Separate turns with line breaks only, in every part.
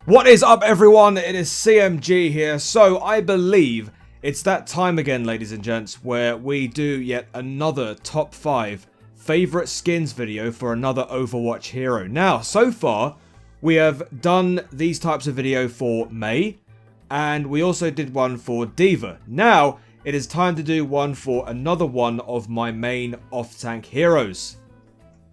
What is up, everyone? It is CMG here. So I believe it's that time again, ladies and gents, where we do yet another top 5 favorite skins video for another Overwatch hero. Now, so far, we have done these types of video for May, and we also did one for D.Va. Now, it is time to do one for another one of my main off-tank heroes,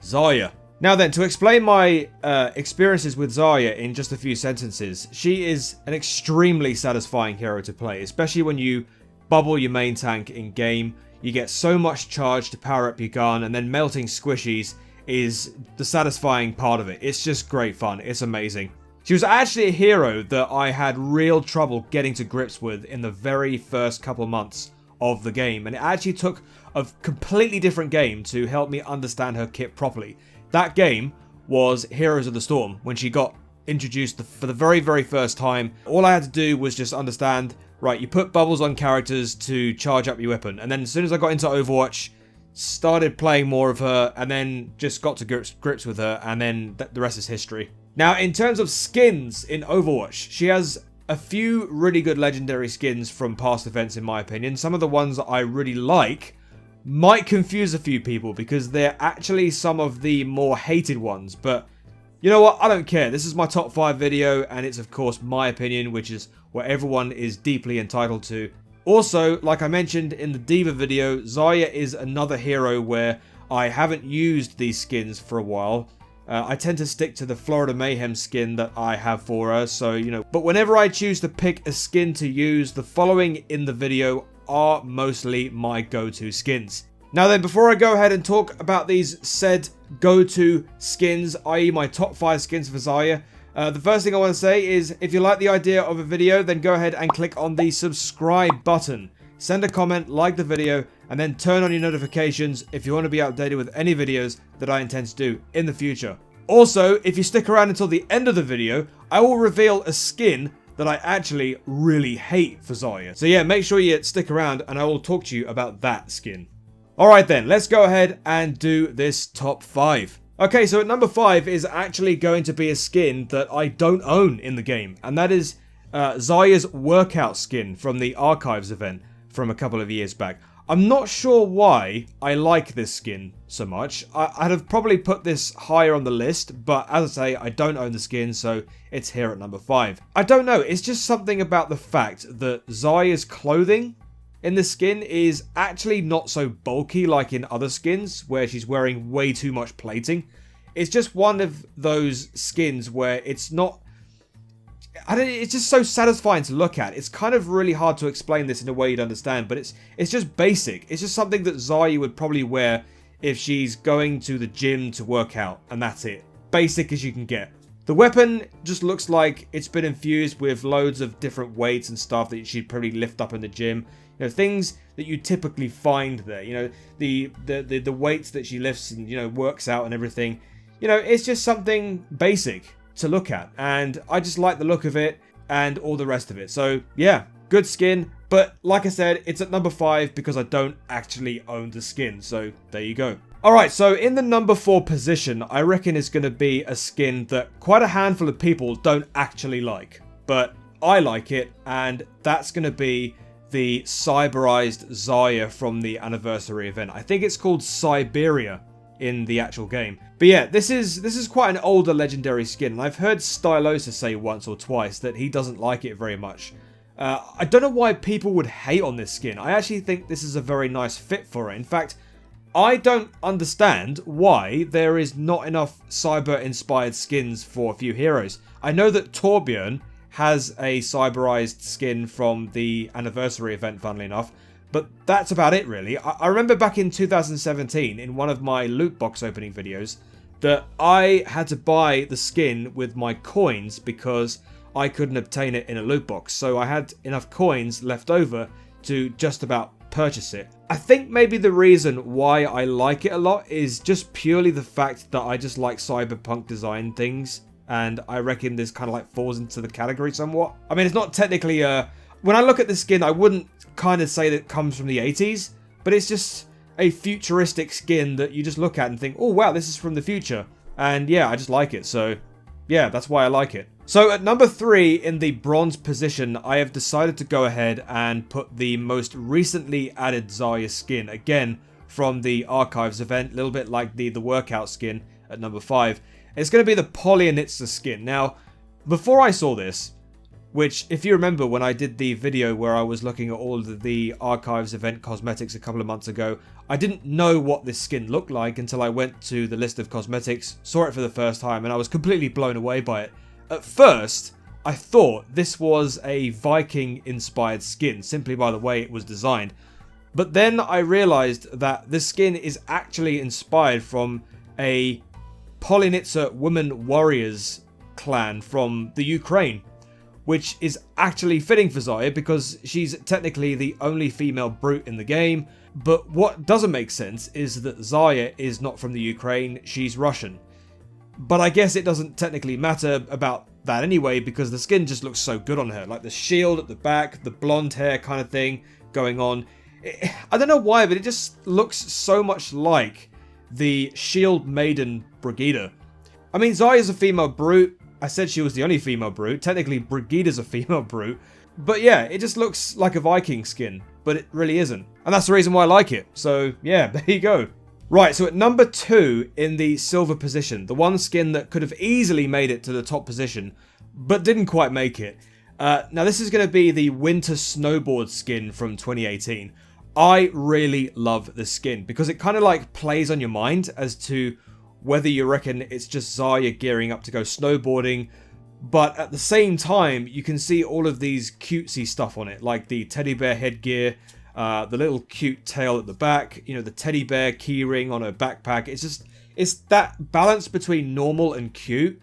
Zarya. Now then, to explain my experiences with Zarya in just a few sentences, she is an extremely satisfying hero to play, especially when you bubble your main tank in game. You get so much charge to power up your gun, and then melting squishies is the satisfying part of it. It's just great fun. It's amazing. She was actually a hero that I had real trouble getting to grips with in the very first couple of months of the game, and it actually took a completely different game to help me understand her kit properly. That game was Heroes of the Storm, when she got introduced for the very, very first time. All I had to do was just understand, right, you put bubbles on characters to charge up your weapon. And then as soon as I got into Overwatch, started playing more of her, and then just got to grips with her, and then the rest is history. Now, in terms of skins in Overwatch, she has a few really good legendary skins from past events, in my opinion. Some of the ones that I really like might confuse a few people because they're actually some of the more hated ones, but you know what, I don't care. This is my top 5 video, and it's of course my opinion, which is what everyone is deeply entitled to. Also, like I mentioned in the D.Va video, Zarya is another hero where I haven't used these skins for a while. I tend to stick to the Florida Mayhem skin that I have for her, so you know, but whenever I choose to pick a skin to use, the following in the video are mostly my go-to skins. Now then, before I go ahead and talk about these said go-to skins, i.e. my top 5 skins for Zarya, the first thing I want to say is, if you like the idea of a video, then go ahead and click on the subscribe button. Send a comment, like the video, and then turn on your notifications if you want to be updated with any videos that I intend to do in the future. Also, if you stick around until the end of the video, I will reveal a skin that I actually really hate for Zarya. So yeah, make sure you stick around and I will talk to you about that skin. Alright then, let's go ahead and do this top 5. Okay, so at number 5 is actually going to be a skin that I don't own in the game, and that is Zarya's workout skin from the Archives event from a couple of years back. I'm not sure why I like this skin so much. I'd have probably put this higher on the list, but as I say, I don't own the skin, so it's here at number 5. I don't know, it's just something about the fact that Zarya's clothing in this skin is actually not so bulky like in other skins, where she's wearing way too much plating. It's just one of those skins where it's not... it's just so satisfying to look at. It's kind of really hard to explain this in a way you'd understand, but it's just basic. It's just something that Zarya would probably wear if she's going to the gym to work out, and that's it. Basic as you can get. The weapon just looks like it's been infused with loads of different weights and stuff that she'd probably lift up in the gym. You know, things that you typically find there. You know, the weights that she lifts and, you know, works out and everything. You know, it's just something basic to look at, and I just like the look of it and all the rest of it. So yeah, good skin, but like I said, it's at number 5 because I don't actually own the skin, so there you go. Alright, so in the number 4 position, I reckon is going to be a skin that quite a handful of people don't actually like, but I like it, and that's going to be the Cyberized Zara from the anniversary event. I think it's called Siberia in the actual game. But yeah, this is quite an older legendary skin, and I've heard Stylosa say once or twice that he doesn't like it very much. I don't know why people would hate on this skin. I actually think this is a very nice fit for it. In fact, I don't understand why there is not enough cyber-inspired skins for a few heroes. I know that Torbjorn has a cyberized skin from the anniversary event, funnily enough, but that's about it, really. I remember back in 2017, in one of my loot box opening videos, that I had to buy the skin with my coins because I couldn't obtain it in a loot box. So I had enough coins left over to just about purchase it. I think maybe the reason why I like it a lot is just purely the fact that I just like cyberpunk design things, and I reckon this kind of like falls into the category somewhat. I mean, it's not technically when I look at the skin, I wouldn't kind of say that it comes from the 80s, but it's just a futuristic skin that you just look at and think, oh wow, this is from the future. And yeah, I just like it, so yeah, that's why I like it. So at number 3 in the bronze position, I have decided to go ahead and put the most recently added Zarya skin, again from the Archives event, a little bit like the workout skin at number 5. It's going to be the Polyonitsa skin. Now, before I saw this, which if you remember when I did the video where I was looking at all of the Archives event cosmetics a couple of months ago, I didn't know what this skin looked like until I went to the list of cosmetics, saw it for the first time, and I was completely blown away by it. At first, I thought this was a Viking-inspired skin, simply by the way it was designed. But then I realized that this skin is actually inspired from a Polyonitsa women warriors clan from the Ukraine, which is actually fitting for Zarya because she's technically the only female brute in the game. But what doesn't make sense is that Zarya is not from the Ukraine, she's Russian. But I guess it doesn't technically matter about that anyway, because the skin just looks so good on her. Like the shield at the back, the blonde hair kind of thing going on. I don't know why, but it just looks so much like the Shield Maiden Brigida. I mean, Zarya's a female brute. I said she was the only female brute. Technically, Brigida's a female brute. But yeah, it just looks like a Viking skin, but it really isn't. And that's the reason why I like it. So yeah, there you go. Right, so at number 2 in the silver position, the one skin that could have easily made it to the top position, but didn't quite make it. Now this is going to be the Winter Snowboard skin from 2018. I really love this skin because it kind of like plays on your mind as to whether you reckon it's just Zarya gearing up to go snowboarding, but at the same time you can see all of these cutesy stuff on it, like the teddy bear headgear, the little cute tail at the back, you know, the teddy bear keyring on her backpack. It's that balance between normal and cute.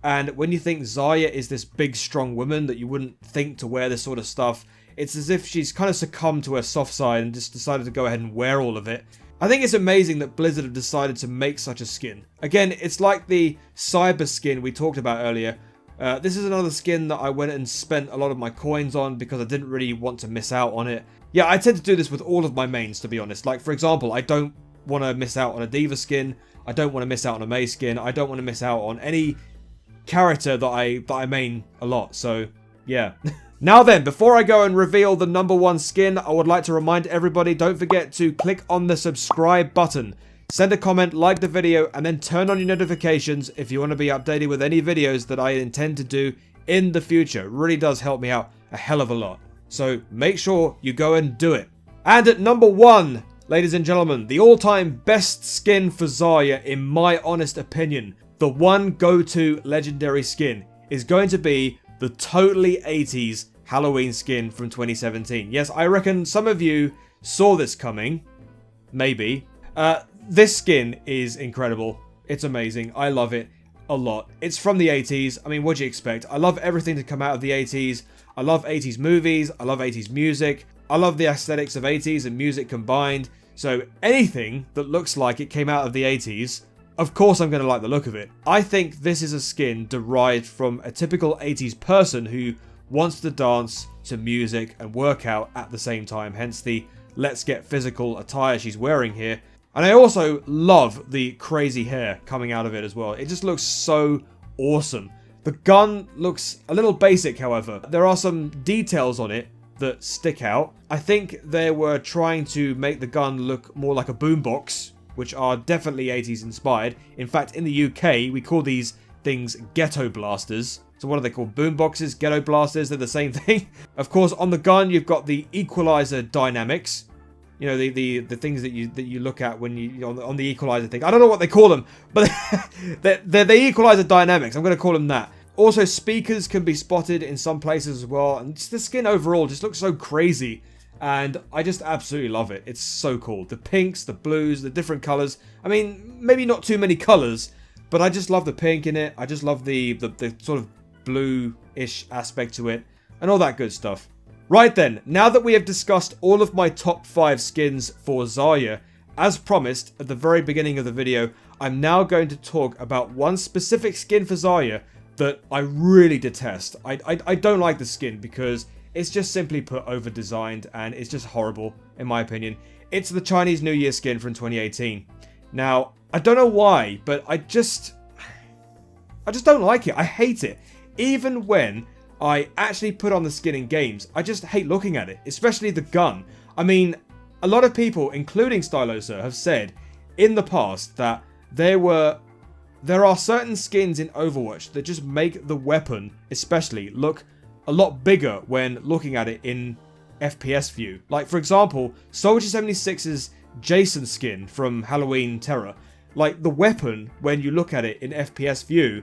And when you think Zarya is this big, strong woman that you wouldn't think to wear this sort of stuff, it's as if she's kind of succumbed to her soft side and just decided to go ahead and wear all of it. I think it's amazing that Blizzard have decided to make such a skin. Again, it's like the Cyber skin we talked about earlier. This is another skin that I went and spent a lot of my coins on because I didn't really want to miss out on it. Yeah, I tend to do this with all of my mains, to be honest. Like, for example, I don't want to miss out on a Diva skin. I don't want to miss out on a Mei skin. I don't want to miss out on any character that I main a lot. So, yeah. Now then, before I go and reveal the number 1 skin, I would like to remind everybody, don't forget to click on the subscribe button. Send a comment, like the video, and then turn on your notifications if you want to be updated with any videos that I intend to do in the future. It really does help me out a hell of a lot. So make sure you go and do it. And at number 1, ladies and gentlemen, the all-time best skin for Zarya, in my honest opinion, the one go-to legendary skin, is going to be the totally 80s Halloween skin from 2017. Yes, I reckon some of you saw this coming. Maybe. This skin is incredible. It's amazing. I love it a lot. It's from the 80s. I mean, what do you expect? I love everything to come out of the 80s. I love 80s movies. I love 80s music. I love the aesthetics of 80s and music combined. So anything that looks like it came out of the 80s, of course I'm going to like the look of it. I think this is a skin derived from a typical 80s person who wants to dance to music and work out at the same time. Hence the let's get physical attire she's wearing here. And I also love the crazy hair coming out of it as well. It just looks so awesome. The gun looks a little basic, however. There are some details on it that stick out. I think they were trying to make the gun look more like a boombox, which are definitely 80s inspired. In fact, in the UK, we call these things ghetto blasters. So what are they called? Boomboxes, ghetto blasters, they're the same thing. Of course, on the gun, you've got the equalizer dynamics. You know, the things that you look at when you on the equalizer thing. I don't know what they call them, but they're the equalizer dynamics. I'm going to call them that. Also, speakers can be spotted in some places as well. And just the skin overall just looks so crazy. And I just absolutely love it. It's so cool. The pinks, the blues, the different colors. I mean, maybe not too many colors, but I just love the pink in it. I just love the sort of blue-ish aspect to it and all that good stuff. Right then, now that we have discussed all of my top 5 skins for Zarya, as promised at the very beginning of the video, I'm now going to talk about one specific skin for Zarya that I really detest. I don't like the skin because it's just simply put over-designed and it's just horrible, in my opinion. It's the Chinese New Year skin from 2018. Now, I don't know why, but I just don't like it. I hate it. even when I actually put on the skin in games, I just hate looking at it, especially the gun. I mean, a lot of people, including Styloser, have said in the past that there are certain skins in Overwatch that just make the weapon, especially, look a lot bigger when looking at it in FPS view. Like, for example, Soldier 76's Jason skin from Halloween Terror. Like, the weapon, when you look at it in FPS view,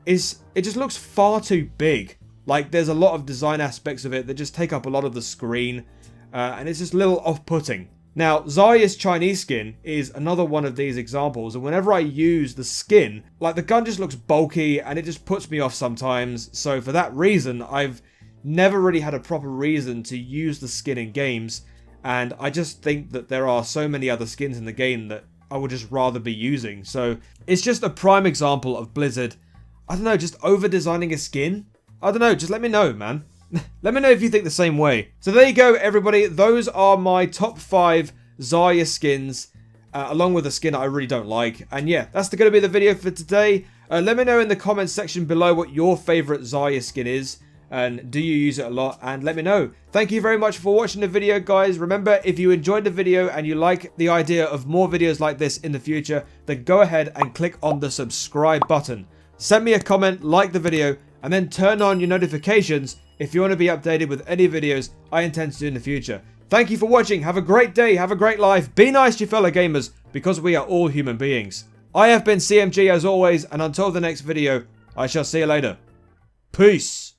it just looks far too big. Like, there's a lot of design aspects of it that just take up a lot of the screen, and it's just a little off-putting. Now, Zarya's Chinese skin is another one of these examples, and whenever I use the skin, like, the gun just looks bulky, and it just puts me off sometimes. So for that reason, I've never really had a proper reason to use the skin in games, and I just think that there are so many other skins in the game that I would just rather be using. So it's just a prime example of Blizzard, I don't know, just over-designing a skin. I don't know, just let me know, man. Let me know if you think the same way. So there you go, everybody. Those are my top 5 Zarya skins, along with a skin I really don't like. And yeah, that's going to be the video for today. Let me know in the comments section below what your favourite Zarya skin is. And do you use it a lot? And let me know. Thank you very much for watching the video, guys. Remember, if you enjoyed the video and you like the idea of more videos like this in the future, then go ahead and click on the subscribe button. Send me a comment, like the video, and then turn on your notifications if you want to be updated with any videos I intend to do in the future. Thank you for watching. Have a great day. Have a great life. Be nice to your fellow gamers, because we are all human beings. I have been CMG as always, and until the next video, I shall see you later. Peace.